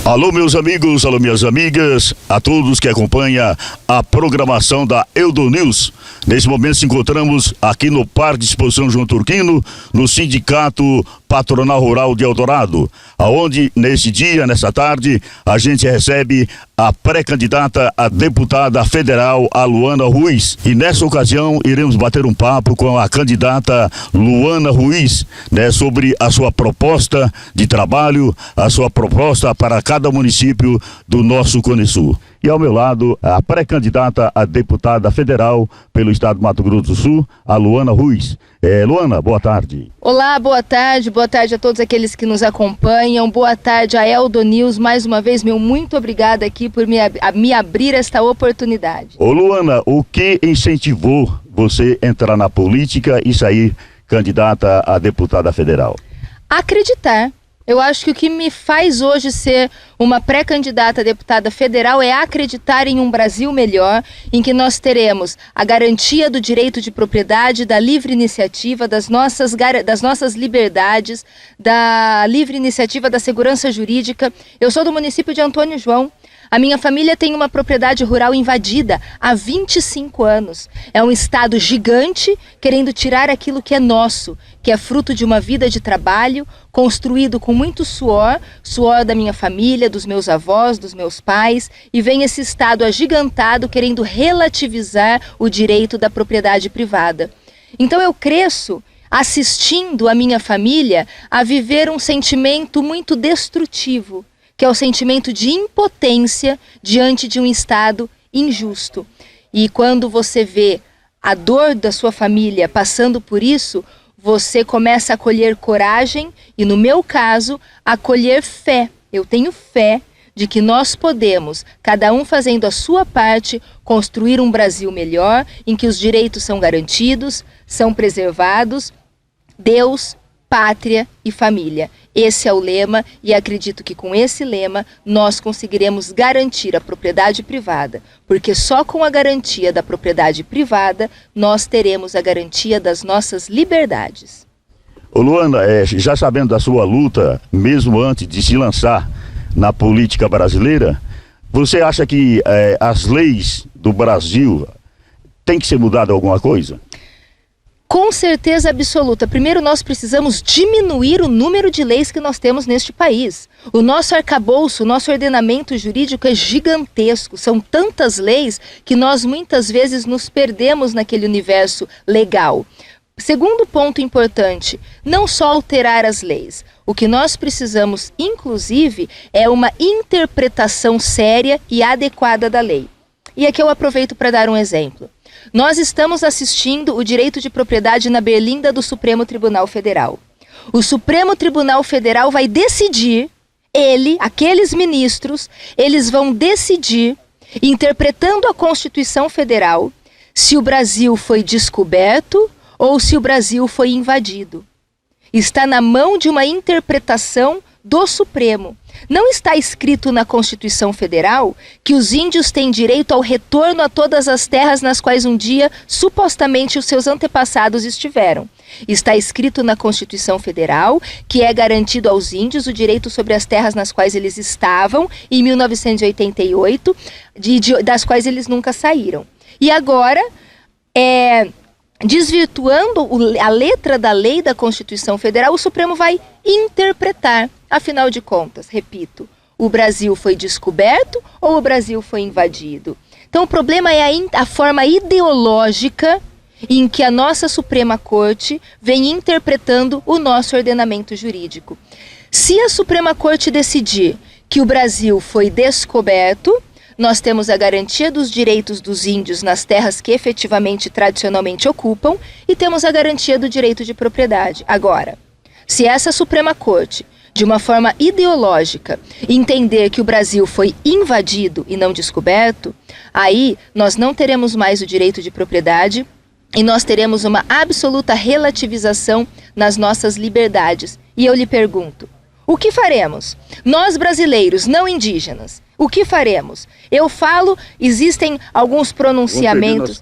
Alô, meus amigos, alô, minhas amigas, a todos que acompanham a programação da Eldonews. Nesse momento, nos encontramos aqui no Parque de Exposição João Turquino, no Sindicato Patronal Rural de Eldorado, aonde nesse dia, nessa tarde, a gente recebe a pré-candidata a deputada federal, a Luana Ruiz. E nessa ocasião, iremos bater um papo com a candidata Luana Ruiz, sobre a sua proposta de trabalho, a sua proposta para cada município do nosso Cone Sul. E ao meu lado, a pré-candidata a deputada federal pelo estado do Mato Grosso do Sul, a Luana Ruiz. Luana, boa tarde. Olá, boa tarde a todos aqueles que nos acompanham, boa tarde a Eldonews, mais uma vez, muito obrigada aqui por me abrir esta oportunidade. Ô Luana, o que incentivou você entrar na política e sair candidata a deputada federal? Acreditar. Eu acho que o que me faz hoje ser uma pré-candidata a deputada federal é acreditar em um Brasil melhor, em que nós teremos a garantia do direito de propriedade, da livre iniciativa, das nossas liberdades, da livre iniciativa da segurança jurídica. Eu sou do município de Antônio João. A minha família tem uma propriedade rural invadida há 25 anos. É um estado gigante querendo tirar aquilo que é nosso, que é fruto de uma vida de trabalho, construído com muito suor da minha família, dos meus avós, dos meus pais, e vem esse estado agigantado querendo relativizar o direito da propriedade privada. Então eu cresço assistindo a minha família a viver um sentimento muito destrutivo, que é o sentimento de impotência diante de um Estado injusto. E quando você vê a dor da sua família passando por isso, você começa a colher coragem e, no meu caso, a colher fé. Eu tenho fé de que nós podemos, cada um fazendo a sua parte, construir um Brasil melhor, em que os direitos são garantidos, são preservados, Deus, pátria e família. Esse é o lema e acredito que com esse lema nós conseguiremos garantir a propriedade privada, porque só com a garantia da propriedade privada nós teremos a garantia das nossas liberdades. Ô Luana, já sabendo da sua luta, mesmo antes de se lançar na política brasileira, você acha que as leis do Brasil têm que ser mudadas alguma coisa? Com certeza absoluta. Primeiro, nós precisamos diminuir o número de leis que nós temos neste país. O nosso arcabouço, o nosso ordenamento jurídico é gigantesco. São tantas leis que nós muitas vezes nos perdemos naquele universo legal. Segundo ponto importante, não só alterar as leis. O que nós precisamos, inclusive, é uma interpretação séria e adequada da lei. E aqui eu aproveito para dar um exemplo. Nós estamos assistindo o direito de propriedade na berlinda do Supremo Tribunal Federal. O Supremo Tribunal Federal vai decidir, aqueles ministros, eles vão decidir, interpretando a Constituição Federal, se o Brasil foi descoberto ou se o Brasil foi invadido. Está na mão de uma interpretação do Supremo. Não está escrito na Constituição Federal que os índios têm direito ao retorno a todas as terras nas quais um dia, supostamente, os seus antepassados estiveram. Está escrito na Constituição Federal que é garantido aos índios o direito sobre as terras nas quais eles estavam em 1988, das quais eles nunca saíram. E agora, desvirtuando a letra da lei da Constituição Federal, o Supremo vai interpretar. Afinal de contas, repito, o Brasil foi descoberto ou o Brasil foi invadido? Então o problema é a forma ideológica em que a nossa Suprema Corte vem interpretando o nosso ordenamento jurídico. Se a Suprema Corte decidir que o Brasil foi descoberto, nós temos a garantia dos direitos dos índios nas terras que efetivamente, tradicionalmente ocupam, e temos a garantia do direito de propriedade. Agora, se essa Suprema Corte, de uma forma ideológica, entender que o Brasil foi invadido e não descoberto, aí nós não teremos mais o direito de propriedade e nós teremos uma absoluta relativização nas nossas liberdades. E eu lhe pergunto, o que faremos? Nós brasileiros, não indígenas, o que faremos? Eu falo, existem alguns pronunciamentos.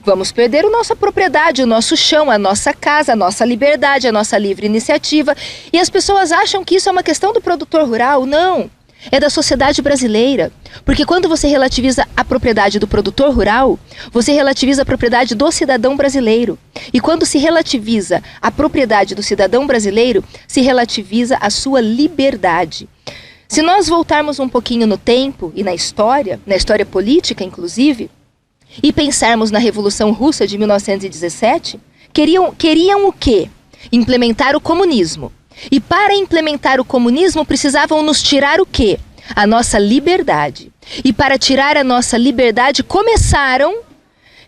Vamos perder a nossa propriedade, o nosso chão, a nossa casa, a nossa liberdade, a nossa livre iniciativa. E as pessoas acham que isso é uma questão do produtor rural. Não. é da sociedade brasileira. Porque quando você relativiza a propriedade do produtor rural, você relativiza a propriedade do cidadão brasileiro. E quando se relativiza a propriedade do cidadão brasileiro, se relativiza a sua liberdade. Se nós voltarmos um pouquinho no tempo e na história política inclusive, e pensarmos na Revolução Russa de 1917, queriam o quê? Implementar o comunismo. E para implementar o comunismo precisavam nos tirar o quê? A nossa liberdade. E para tirar a nossa liberdade começaram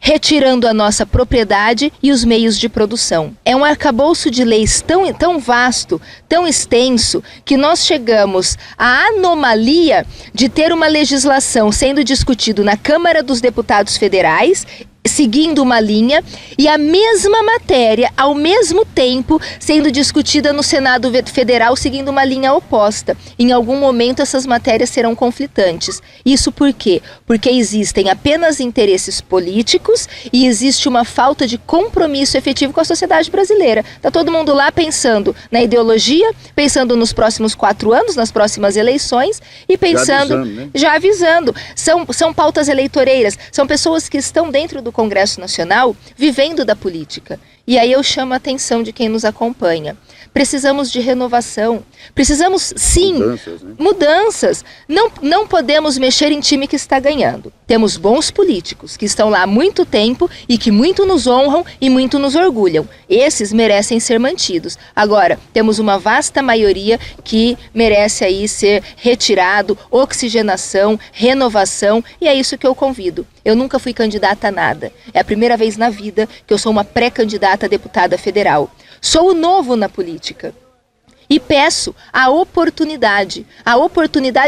retirando a nossa propriedade e os meios de produção. É um arcabouço de leis tão vasto, tão extenso, que nós chegamos à anomalia de ter uma legislação sendo discutida na Câmara dos Deputados Federais, seguindo uma linha, e a mesma matéria, ao mesmo tempo, sendo discutida no Senado Federal, seguindo uma linha oposta. Em algum momento, essas matérias serão conflitantes. Isso por quê? Porque existem apenas interesses políticos e existe uma falta de compromisso efetivo com a sociedade brasileira. Está todo mundo lá pensando na ideologia, pensando nos próximos 4 anos, nas próximas eleições, e pensando, já avisando. São pautas eleitoreiras, são pessoas que estão dentro do Congresso Nacional vivendo da política. E aí eu chamo a atenção de quem nos acompanha. Precisamos de renovação. Precisamos, sim, mudanças. Não podemos mexer em time que está ganhando. Temos bons políticos que estão lá há muito tempo e que muito nos honram e muito nos orgulham. Esses merecem ser mantidos. Agora, temos uma vasta maioria que merece aí ser retirado, oxigenação, renovação, e é isso que eu convido. Eu nunca fui candidata a nada. É a primeira vez na vida que eu sou uma pré-candidata a deputada federal. Sou o novo na política. E peço a oportunidade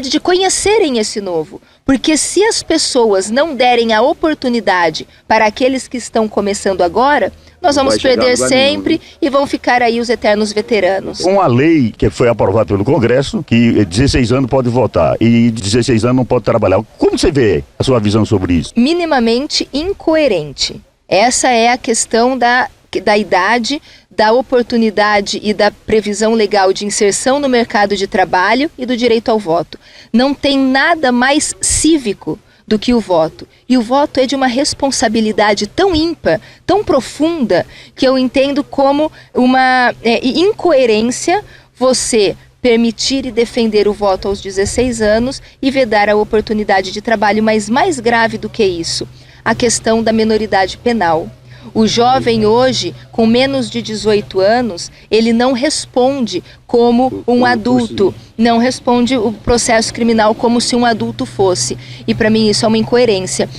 de conhecerem esse novo. Porque se as pessoas não derem a oportunidade para aqueles que estão começando agora, nós vamos perder sempre e vão ficar aí os eternos veteranos. Uma lei que foi aprovada pelo Congresso, que 16 anos pode votar e 16 anos não pode trabalhar. Como você vê a sua visão sobre isso? Minimamente incoerente. Essa é a questão da idade, da oportunidade e da previsão legal de inserção no mercado de trabalho e do direito ao voto. Não tem nada mais cívico do que o voto. E o voto é de uma responsabilidade tão ímpar, tão profunda, que eu entendo como uma incoerência você permitir e defender o voto aos 16 anos e vedar a oportunidade de trabalho, mas mais grave do que isso, a questão da menoridade penal. O jovem hoje, com menos de 18 anos, ele não responde como um adulto, não responde o processo criminal como se um adulto fosse. E para mim isso é uma incoerência,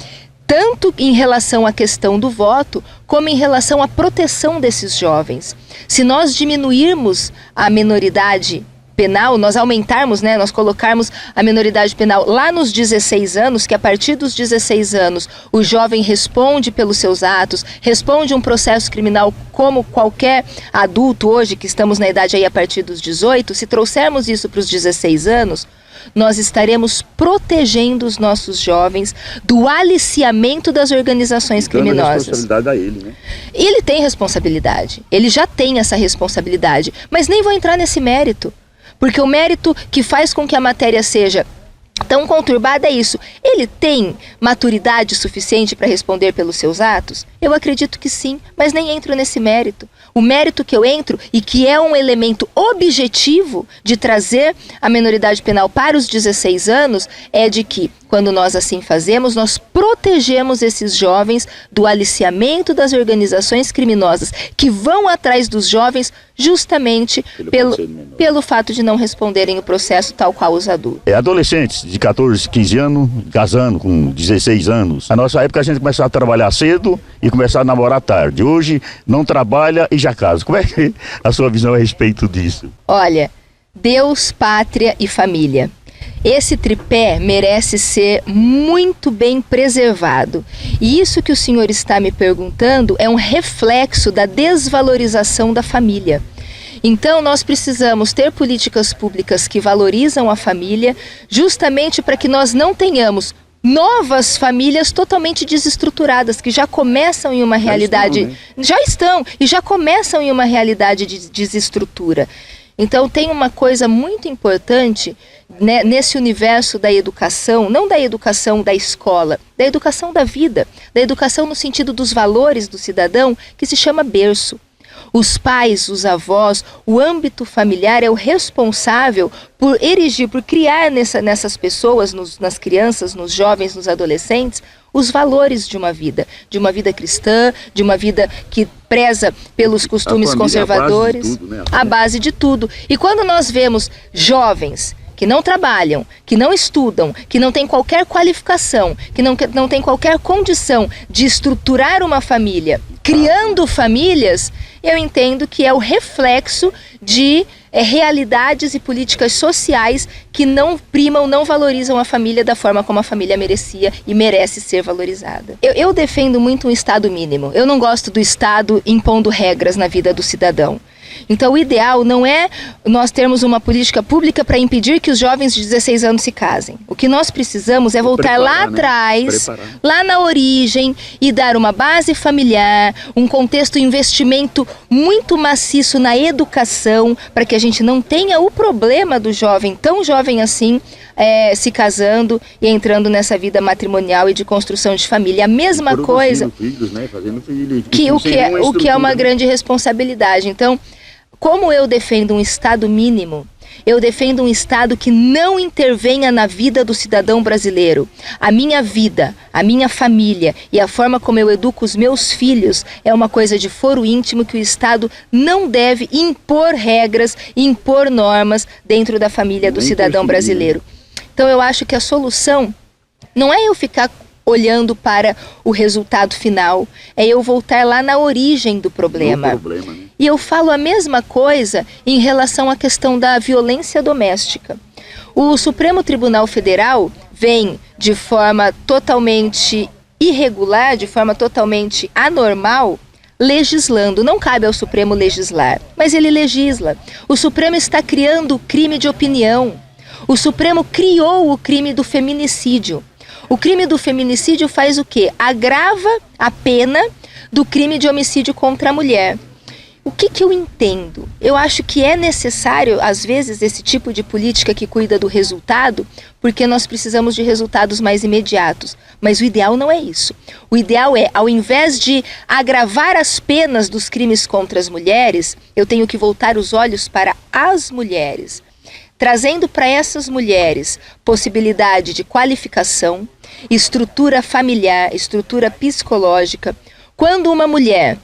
tanto em relação à questão do voto, como em relação à proteção desses jovens. Se nós diminuirmos a menoridade penal, nós aumentarmos, nós colocarmos a menoridade penal lá nos 16 anos, que a partir dos 16 anos o jovem responde pelos seus atos, responde um processo criminal como qualquer adulto hoje, que estamos na idade aí a partir dos 18, se trouxermos isso para os 16 anos, nós estaremos protegendo os nossos jovens do aliciamento das organizações criminosas. Responsabilidade a ele, né? Ele tem responsabilidade, ele já tem essa responsabilidade, mas nem vou entrar nesse mérito. Porque o mérito que faz com que a matéria seja tão conturbada é isso. Ele tem maturidade suficiente para responder pelos seus atos? Eu acredito que sim, mas nem entro nesse mérito. O mérito que eu entro, e que é um elemento objetivo de trazer a menoridade penal para os 16 anos, é de que, quando nós assim fazemos, nós protegemos esses jovens do aliciamento das organizações criminosas que vão atrás dos jovens justamente pelo fato de não responderem o processo tal qual os adultos. Adolescentes de 14, 15 anos, casando com 16 anos. Na nossa época a gente começava a trabalhar cedo e começava a namorar tarde. Hoje não trabalha e já casa. Como é que a sua visão a respeito disso? Olha, Deus, pátria e família. Esse tripé merece ser muito bem preservado. E isso que o senhor está me perguntando é um reflexo da desvalorização da família. Então, nós precisamos ter políticas públicas que valorizam a família, justamente para que nós não tenhamos novas famílias totalmente desestruturadas, que já começam em uma realidade... Já estão, e já começam em uma realidade de desestrutura. Então tem uma coisa muito importante, né, nesse universo da educação, não da educação da escola, da educação da vida, da educação no sentido dos valores do cidadão, que se chama berço. Os pais, os avós, o âmbito familiar é o responsável por erigir, por criar nessas pessoas, nas crianças, nos jovens, nos adolescentes, os valores de uma vida cristã, de uma vida que preza pelos costumes conservadores, a base de tudo. E quando nós vemos jovens que não trabalham, que não estudam, que não têm qualquer qualificação, que não têm qualquer condição de estruturar uma família, criando famílias, eu entendo que é o reflexo de realidades e políticas sociais que não primam, não valorizam a família da forma como a família merecia e merece ser valorizada. Eu defendo muito um Estado mínimo. Eu não gosto do Estado impondo regras na vida do cidadão. Então o ideal não é nós termos uma política pública para impedir que os jovens de 16 anos se casem. O que nós precisamos é voltar lá atrás, lá na origem, e dar uma base familiar, um contexto, investimento muito maciço na educação, para que a gente não tenha o problema do jovem, tão jovem assim, se casando e entrando nessa vida matrimonial e de construção de família. A mesma coisa, filhos, né? Fazendo filhos, o que é uma grande responsabilidade. Então, como eu defendo um Estado mínimo, eu defendo um Estado que não intervenha na vida do cidadão brasileiro. A minha vida, a minha família e a forma como eu educo os meus filhos é uma coisa de foro íntimo que o Estado não deve impor regras, impor normas dentro da família do cidadão brasileiro. Então eu acho que a solução não é eu ficar olhando para o resultado final, é eu voltar lá na origem do problema. Né? E eu falo a mesma coisa em relação à questão da violência doméstica. O Supremo Tribunal Federal vem de forma totalmente irregular, de forma totalmente anormal, legislando. Não cabe ao Supremo legislar, mas ele legisla. O Supremo está criando o crime de opinião. O Supremo criou o crime do feminicídio. O crime do feminicídio faz o quê? Agrava a pena do crime de homicídio contra a mulher. O que eu entendo? Eu acho que é necessário, às vezes, esse tipo de política que cuida do resultado, porque nós precisamos de resultados mais imediatos. Mas o ideal não é isso. O ideal é, ao invés de agravar as penas dos crimes contra as mulheres, eu tenho que voltar os olhos para as mulheres, trazendo para essas mulheres possibilidade de qualificação, estrutura familiar, estrutura psicológica. Quando uma mulher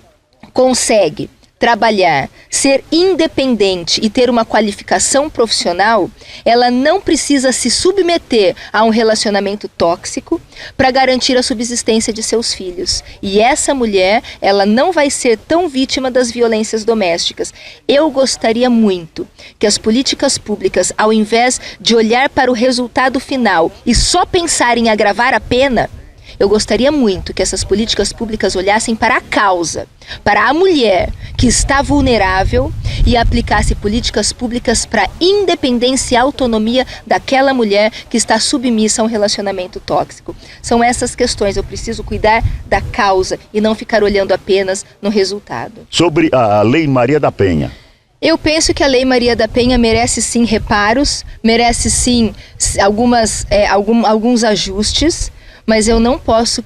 consegue trabalhar, ser independente e ter uma qualificação profissional, ela não precisa se submeter a um relacionamento tóxico para garantir a subsistência de seus filhos. E essa mulher, ela não vai ser tão vítima das violências domésticas. Eu gostaria muito que as políticas públicas, ao invés de olhar para o resultado final e só pensar em agravar a pena, eu gostaria muito que essas políticas públicas olhassem para a causa, para a mulher que está vulnerável e aplicasse políticas públicas para a independência e autonomia daquela mulher que está submissa a um relacionamento tóxico. São essas questões, eu preciso cuidar da causa e não ficar olhando apenas no resultado. Sobre a Lei Maria da Penha. Eu penso que a Lei Maria da Penha merece sim reparos, merece sim alguns ajustes, mas eu não posso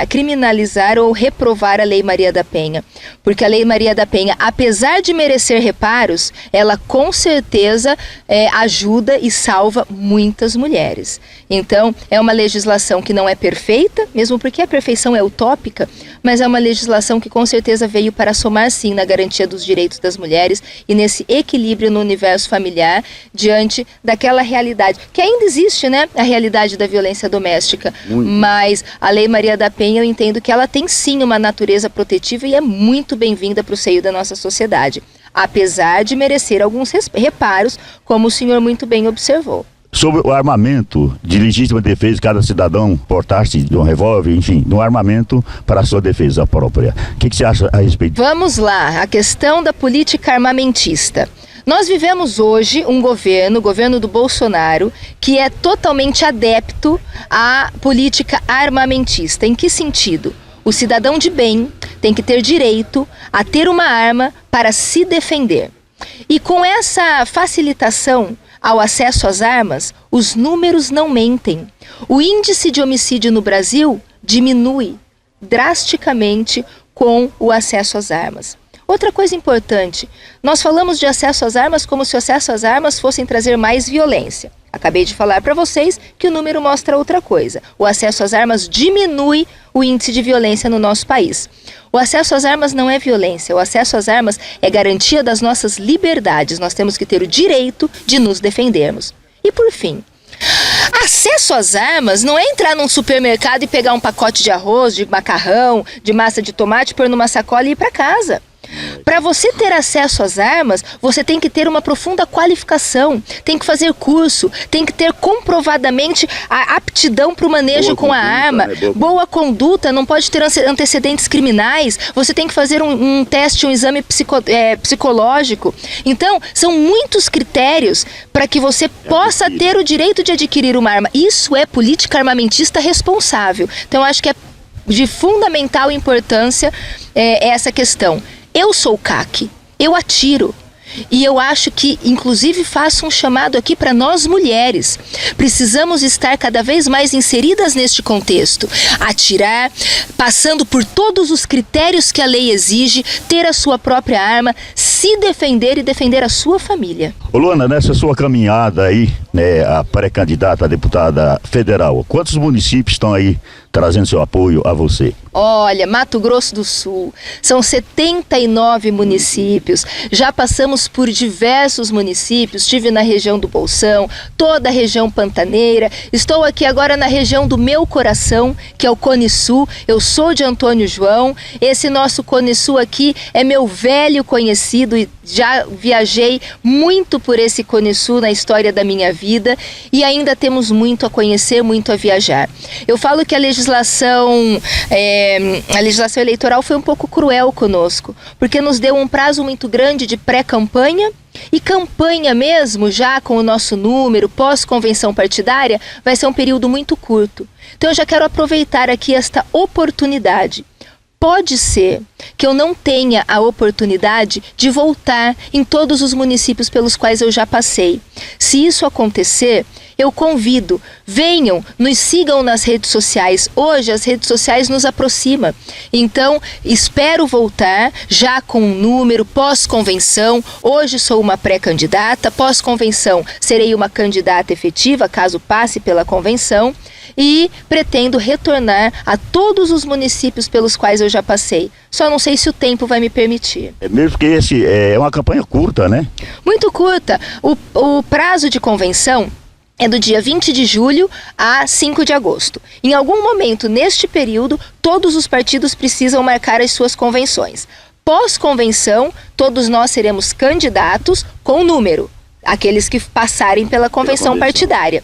criminalizar ou reprovar a Lei Maria da Penha, porque a Lei Maria da Penha, apesar de merecer reparos, ela com certeza ajuda e salva muitas mulheres. Então, é uma legislação que não é perfeita, mesmo porque a perfeição é utópica, mas é uma legislação que com certeza veio para somar sim na garantia dos direitos das mulheres e nesse equilíbrio no universo familiar diante daquela realidade, que ainda existe, né? A realidade da violência doméstica. Mas a Lei Maria da Penha, eu entendo que ela tem sim uma natureza protetiva e é muito bem-vinda para o seio da nossa sociedade, apesar de merecer alguns reparos, como o senhor muito bem observou. Sobre o armamento de legítima defesa de cada cidadão, portar-se de um revólver, enfim, de um armamento para a sua defesa própria. O que você acha a respeito? Vamos lá, a questão da política armamentista. Nós vivemos hoje um governo, o governo do Bolsonaro, que é totalmente adepto à política armamentista. Em que sentido? O cidadão de bem tem que ter direito a ter uma arma para se defender. E com essa facilitação ao acesso às armas, os números não mentem. O índice de homicídio no Brasil diminui drasticamente com o acesso às armas. Outra coisa importante, nós falamos de acesso às armas como se o acesso às armas fossem trazer mais violência. Acabei de falar para vocês que o número mostra outra coisa. O acesso às armas diminui o índice de violência no nosso país. O acesso às armas não é violência. O acesso às armas é garantia das nossas liberdades. Nós temos que ter o direito de nos defendermos. E por fim, acesso às armas não é entrar num supermercado e pegar um pacote de arroz, de macarrão, de massa de tomate, pôr numa sacola e ir para casa. Para você ter acesso às armas, você tem que ter uma profunda qualificação, tem que fazer curso, tem que ter comprovadamente a aptidão para o manejo com a arma, boa conduta, não pode ter antecedentes criminais, você tem que fazer um teste, um exame psicológico. Então, são muitos critérios para que você possa ter o direito de adquirir uma arma. Isso é política armamentista responsável. Então, eu acho que é de fundamental importância essa questão. Eu sou CAC, eu atiro. E eu acho que, inclusive, faço um chamado aqui para nós mulheres. Precisamos estar cada vez mais inseridas neste contexto. Atirar, passando por todos os critérios que a lei exige, ter a sua própria arma, se defender e defender a sua família. Ô Luana, nessa sua caminhada aí, né, a pré-candidata a deputada federal, quantos municípios estão aí trazendo seu apoio a você? Olha, Mato Grosso do Sul, são 79 municípios, já passamos por diversos municípios, estive na região do Bolsão, toda a região pantaneira, estou aqui agora na região do meu coração, que é o Cone Sul, eu sou de Antônio João, esse nosso Cone Sul aqui é meu velho conhecido e já viajei muito por esse Cone Sul na história da minha vida e ainda temos muito a conhecer, muito a viajar. Eu falo que a legislação eleitoral foi um pouco cruel conosco, porque nos deu um prazo muito grande de pré-campanha e campanha mesmo, já com o nosso número, pós-convenção partidária, vai ser um período muito curto. Então eu já quero aproveitar aqui esta oportunidade. Pode ser que eu não tenha a oportunidade de voltar em todos os municípios pelos quais eu já passei. Se isso acontecer, eu convido, venham, nos sigam nas redes sociais. Hoje as redes sociais nos aproximam. Então, espero voltar já com um número pós-convenção. Hoje sou uma pré-candidata, pós-convenção serei uma candidata efetiva, caso passe pela convenção. E pretendo retornar a todos os municípios pelos quais eu já passei. Só não sei se o tempo vai me permitir. É mesmo que esse é uma campanha curta, né? Muito curta. O prazo de convenção é do dia 20 de julho a 5 de agosto. Em algum momento neste período, todos os partidos precisam marcar as suas convenções. Pós-convenção, todos nós seremos candidatos com número, aqueles que passarem pela convenção partidária.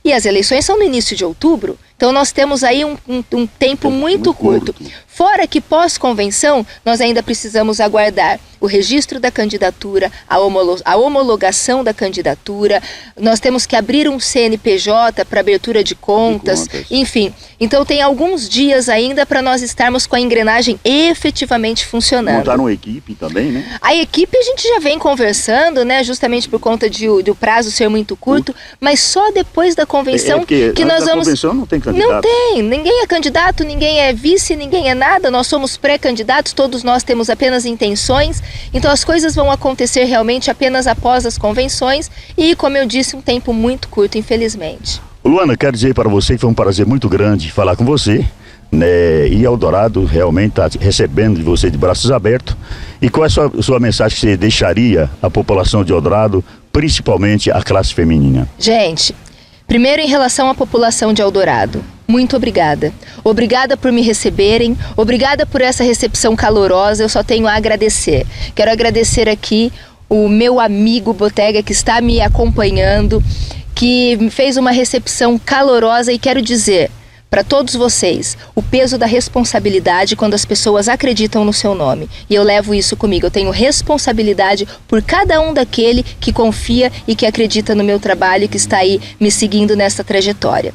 E as eleições são no início de outubro, então nós temos aí um tempo muito curto. Fora que pós-convenção, nós ainda precisamos aguardar o registro da candidatura, a homologação da candidatura, nós temos que abrir um CNPJ para abertura de contas, enfim. Então tem alguns dias ainda para nós estarmos com a engrenagem efetivamente funcionando. Montar uma equipe também, né? A equipe a gente já vem conversando, né? Justamente por conta do prazo ser muito curto, mas só depois da convenção que nós vamos... convenção não tem candidato. Não tem, ninguém é candidato, ninguém é vice, ninguém é nada, nós somos pré-candidatos, todos nós temos apenas intenções, então as coisas vão acontecer realmente apenas após as convenções e, como eu disse, um tempo muito curto, infelizmente. Luana, quero dizer para você que foi um prazer muito grande falar com você, né? E Eldorado realmente está recebendo de você de braços abertos. E qual é a sua mensagem que você deixaria à população de Eldorado, principalmente à classe feminina? Gente, primeiro em relação à população de Eldorado, muito obrigada. Obrigada por me receberem, obrigada por essa recepção calorosa, eu só tenho a agradecer. Quero agradecer aqui o meu amigo Botega que está me acompanhando, que me fez uma recepção calorosa e quero dizer para todos vocês o peso da responsabilidade quando as pessoas acreditam no seu nome. E eu levo isso comigo, eu tenho responsabilidade por cada um daquele que confia e que acredita no meu trabalho e que está aí me seguindo nessa trajetória.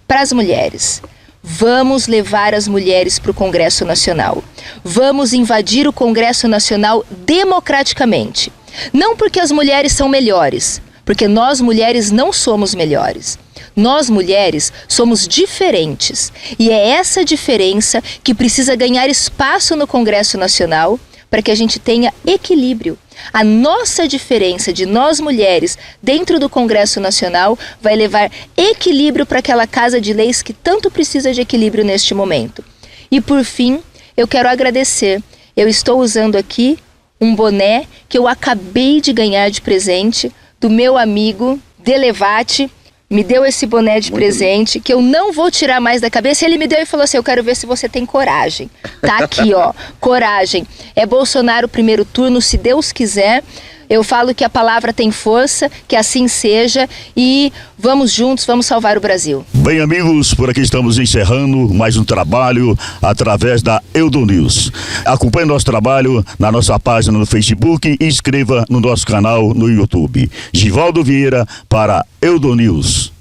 Para as mulheres, vamos levar as mulheres para o Congresso Nacional. Vamos invadir o Congresso Nacional democraticamente. Não porque as mulheres são melhores, porque nós mulheres não somos melhores. Nós mulheres somos diferentes e é essa diferença que precisa ganhar espaço no Congresso Nacional para que a gente tenha equilíbrio. A nossa diferença de nós mulheres dentro do Congresso Nacional vai levar equilíbrio para aquela casa de leis que tanto precisa de equilíbrio neste momento. E por fim, eu quero agradecer. Eu estou usando aqui um boné que eu acabei de ganhar de presente do meu amigo Delevate. Me deu esse boné de presente que eu não vou tirar mais da cabeça. Ele me deu e falou assim: eu quero ver se você tem coragem. Tá aqui, ó, coragem. É Bolsonaro primeiro turno, se Deus quiser. Eu falo que a palavra tem força, que assim seja e vamos juntos, vamos salvar o Brasil. Bem, amigos, por aqui estamos encerrando mais um trabalho através da Eldonews. Acompanhe nosso trabalho na nossa página no Facebook e inscreva no nosso canal no YouTube. Givaldo Vieira para Eldonews.